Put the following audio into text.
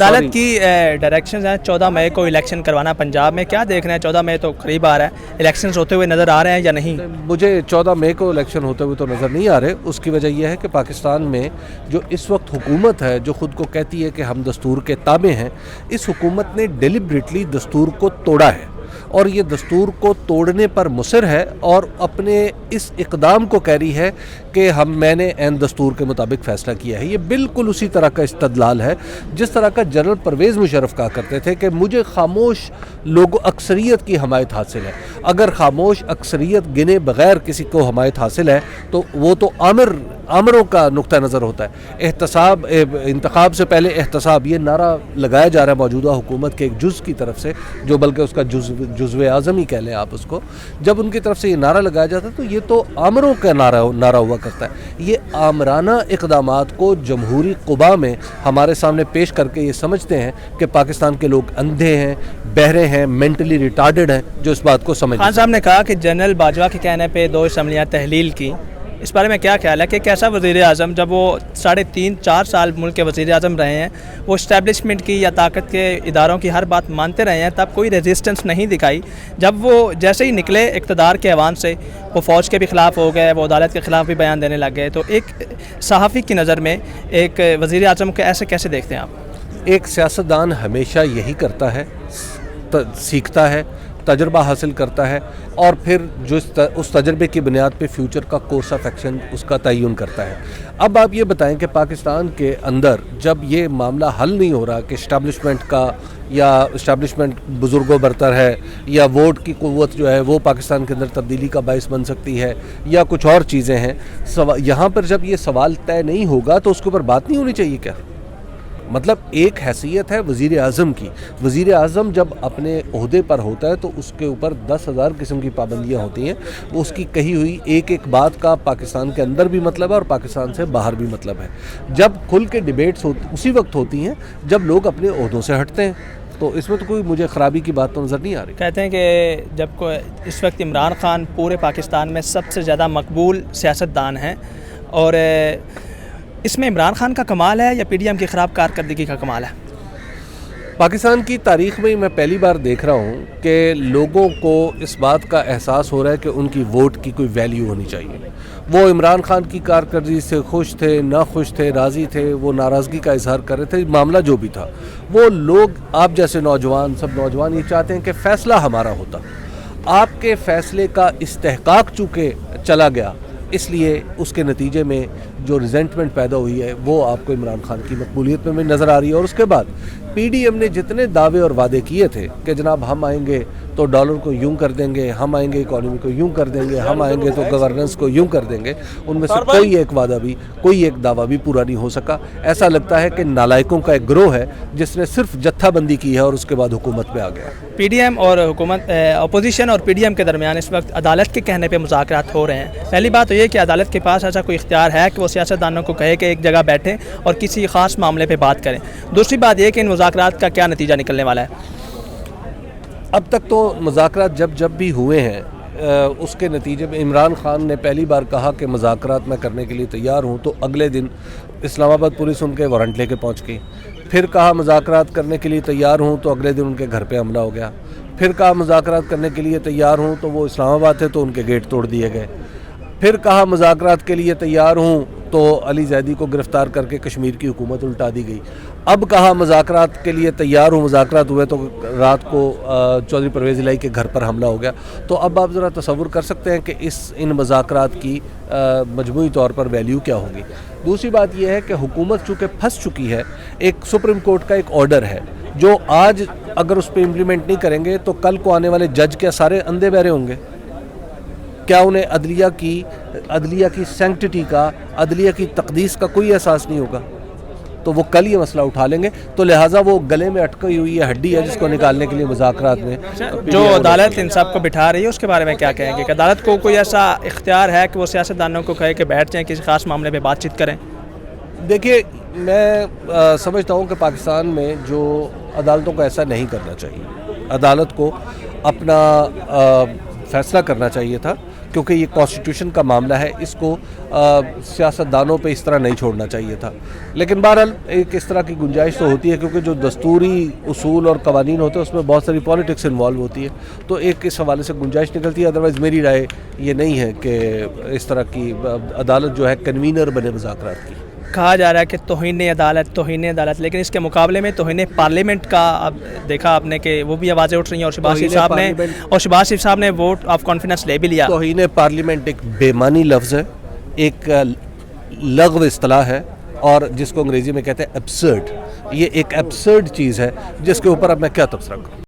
عدالت کی ڈائریکشنز ہیں 14 مئی کو الیکشن کروانا پنجاب میں، کیا دیکھ رہے ہیں؟ 14 مئی تو قریب آ رہا ہے، الیکشنز ہوتے ہوئے نظر آ رہے ہیں یا نہیں؟ مجھے 14 مئی کو الیکشن ہوتے ہوئے تو نظر نہیں آ رہے. اس کی وجہ یہ ہے کہ پاکستان میں جو اس وقت حکومت ہے جو خود کو کہتی ہے کہ ہم دستور کے تابع ہیں، اس حکومت نے ڈیلیبریٹلی دستور کو توڑا ہے اور یہ دستور کو توڑنے پر مصر ہے اور اپنے اس اقدام کو کہہ رہی ہے کہ میں نے عین دستور کے مطابق فیصلہ کیا ہے. یہ بالکل اسی طرح کا استدلال ہے جس طرح کا جنرل پرویز مشرف کہا کرتے تھے کہ مجھے خاموش لوگوں اکثریت کی حمایت حاصل ہے. اگر خاموش اکثریت گنے بغیر کسی کو حمایت حاصل ہے تو وہ تو آمروں کا نقطہ نظر ہوتا ہے. احتساب، انتخاب سے پہلے احتساب، یہ نعرہ لگایا جا رہا ہے موجودہ حکومت کے ایک جز کی طرف سے، جو بلکہ اس کا جزو اعظم ہی کہہ لیں آپ اس کو. جب ان کی طرف سے یہ نعرہ لگایا جاتا ہے تو یہ تو آمروں کا نعرہ ہوا کرتا ہے. یہ آمرانہ اقدامات کو جمہوری قبا میں ہمارے سامنے پیش کر کے یہ سمجھتے ہیں کہ پاکستان کے لوگ اندھے ہیں، بہرے ہیں، مینٹلی ریٹارڈڈ ہیں جو اس بات کو سمجھتے ہیں. خان صاحب نے کہا کہ جنرل باجوہ کے کہنے پہ 2 اسمبلیاں تحلیل کی، اس بارے میں کیا خیال ہے کہ کیسا وزیر اعظم جب وہ 3.5-4 سال ملک کے وزیر اعظم رہے ہیں، وہ اسٹیبلشمنٹ کی یا طاقت کے اداروں کی ہر بات مانتے رہے ہیں، تب کوئی ریزسٹنس نہیں دکھائی. جب وہ جیسے ہی نکلے اقتدار کے ایوان سے، وہ فوج کے بھی خلاف ہو گئے، وہ عدالت کے خلاف بھی بیان دینے لگ گئے. تو ایک صحافی کی نظر میں ایک وزیر اعظم کو ایسے کیسے دیکھتے ہیں آپ؟ ایک سیاستدان ہمیشہ یہی کرتا ہے، سیکھتا ہے، تجربہ حاصل کرتا ہے اور پھر جو اس تجربے کی بنیاد پہ فیوچر کا کورس آف ایکشن اس کا تعین کرتا ہے. اب آپ یہ بتائیں کہ پاکستان کے اندر جب یہ معاملہ حل نہیں ہو رہا کہ اسٹیبلشمنٹ کا یا اسٹیبلشمنٹ بزرگوں برتر ہے یا ووٹ کی قوت جو ہے وہ پاکستان کے اندر تبدیلی کا باعث بن سکتی ہے یا کچھ اور چیزیں ہیں، یہاں پر جب یہ سوال طے نہیں ہوگا تو اس کے اوپر بات نہیں ہونی چاہیے کیا؟ مطلب ایک حیثیت ہے وزیر اعظم کی. وزیر اعظم جب اپنے عہدے پر ہوتا ہے تو اس کے اوپر 10,000 قسم کی پابندیاں ہوتی ہیں. اس کی کہی ہوئی ایک بات کا پاکستان کے اندر بھی مطلب ہے اور پاکستان سے باہر بھی مطلب ہے. جب کھل کے ڈیبیٹس اسی وقت ہوتی ہیں جب لوگ اپنے عہدوں سے ہٹتے ہیں، تو اس میں تو کوئی مجھے خرابی کی بات تو نظر نہیں آ رہی. کہتے ہیں کہ جب اس وقت عمران خان پورے پاکستان میں سب سے زیادہ مقبول سیاستدان ہیں، اور اس میں عمران خان کا کمال ہے یا پی ڈی ایم کی خراب کارکردگی کا کمال ہے؟ پاکستان کی تاریخ میں میں پہلی بار دیکھ رہا ہوں کہ لوگوں کو اس بات کا احساس ہو رہا ہے کہ ان کی ووٹ کی کوئی ویلیو ہونی چاہیے. وہ عمران خان کی کارکردگی سے خوش تھے، ناخوش تھے، راضی تھے، وہ ناراضگی کا اظہار کر رہے تھے. معاملہ جو بھی تھا، وہ لوگ آپ جیسے نوجوان، سب نوجوان یہ چاہتے ہیں کہ فیصلہ ہمارا ہوتا. آپ کے فیصلے کا استحقاق چونکہ چلا گیا، اس لیے اس کے نتیجے میں جو ریزنٹمنٹ پیدا ہوئی ہے وہ آپ کو عمران خان کی مقبولیت میں نظر آ رہی ہے. اور اس کے بعد پی ڈی ایم نے جتنے دعوے اور وعدے کیے تھے کہ جناب ہم آئیں گے تو ڈالر کو یوں کر دیں گے، ہم آئیں گے اکانومی کو یوں کر دیں گے، ہم آئیں گے تو گورننس کو یوں کر دیں گے، ان میں سے کوئی ایک وعدہ بھی، کوئی ایک دعویٰ بھی پورا نہیں ہو سکا. ایسا لگتا ہے کہ نالائکوں کا ایک گروہ ہے جس نے صرف جتھا بندی کی ہے اور اس کے بعد حکومت پہ آ گیا. پی ڈی ایم اور حکومت، اپوزیشن اور پی ڈی ایم کے درمیان اس وقت عدالت کے کہنے پہ مذاکرات ہو رہے ہیں. پہلی بات تو یہ کہ عدالت کے پاس ایسا کوئی اختیار ہے کہ وہ سیاستدانوں کو کہے کہ ایک جگہ بیٹھیں اور کسی خاص معاملے پہ بات کریں. دوسری بات یہ کہ ان مذاکرات کا کیا نتیجہ نکلنے والا ہے؟ اب تک تو مذاکرات جب بھی ہوئے ہیں اس کے نتیجے میں عمران خان نے پہلی بار کہا کہ مذاکرات میں کرنے کے لیے تیار ہوں تو اگلے دن اسلام آباد پولیس ان کے وارنٹ لے کے پہنچ گئی. پھر کہا مذاکرات کرنے کے لیے تیار ہوں تو اگلے دن ان کے گھر پہ حملہ ہو گیا. پھر کہا مذاکرات کرنے کے لیے تیار ہوں تو وہ اسلام آباد تھے تو ان کے گیٹ توڑ دیے گئے. پھر کہا مذاکرات کے لیے تیار ہوں تو علی زیدی کو گرفتار کر کے کشمیر کی حکومت الٹا دی گئی. اب کہا مذاکرات کے لیے تیار ہوں، مذاکرات ہوئے تو رات کو چودھری پرویز الہی کے گھر پر حملہ ہو گیا. تو اب آپ ذرا تصور کر سکتے ہیں کہ ان مذاکرات کی مجموعی طور پر ویلیو کیا ہوگی. دوسری بات یہ ہے کہ حکومت چونکہ پھنس چکی ہے، ایک سپریم کورٹ کا ایک آرڈر ہے جو آج اگر اس پہ امپلیمنٹ نہیں کریں گے تو کل کو آنے والے جج کیا سارے اندھے بہرے ہوں گے؟ کیا انہیں عدلیہ کی سینکٹٹی کا، عدلیہ کی تقدیس کا کوئی احساس نہیں ہوگا؟ تو وہ کل یہ مسئلہ اٹھا لیں گے. تو لہٰذا وہ گلے میں اٹکی ہوئی یہ ہڈی ہے جس کو نکالنے کے لیے مذاکرات میں جو عدالت ان سب کو بٹھا رہی ہے اس کے بارے میں کیا کہیں گے کہ عدالت کو کوئی ایسا اختیار ہے کہ وہ سیاستدانوں کو کہے کہ بیٹھ جائیں کسی خاص معاملے پہ بات چیت کریں؟ دیکھیے، میں سمجھتا ہوں کہ پاکستان میں جو عدالتوں کو ایسا نہیں کرنا چاہیے. عدالت کو اپنا فیصلہ کرنا چاہیے تھا کیونکہ یہ کانسٹیٹیوشن کا معاملہ ہے، اس کو سیاستدانوں پہ اس طرح نہیں چھوڑنا چاہیے تھا. لیکن بہرحال ایک اس طرح کی گنجائش تو ہوتی ہے، کیونکہ جو دستوری اصول اور قوانین ہوتے ہیں اس میں بہت ساری پالیٹکس انوالو ہوتی ہے، تو ایک اس حوالے سے گنجائش نکلتی ہے. ادروائز میری رائے یہ نہیں ہے کہ اس طرح کی عدالت جو ہے کنوینر بنے مذاکرات کی. کہا جا رہا ہے کہ توہین عدالت، لیکن اس کے مقابلے میں توہین پارلیمنٹ کا اب دیکھا آپ نے کہ وہ بھی آوازیں اٹھ رہی ہیں، اور شہباز شریف صاحب نے ووٹ آف کانفیڈنس لے بھی لیا. توہین پارلیمنٹ ایک بے معنی لفظ ہے، ایک لغو اصطلاح ہے، اور جس کو انگریزی میں کہتے ہیں ایبسرڈ. یہ ایک ایبسرڈ چیز ہے جس کے اوپر اب میں کیا تبصرہ کروں.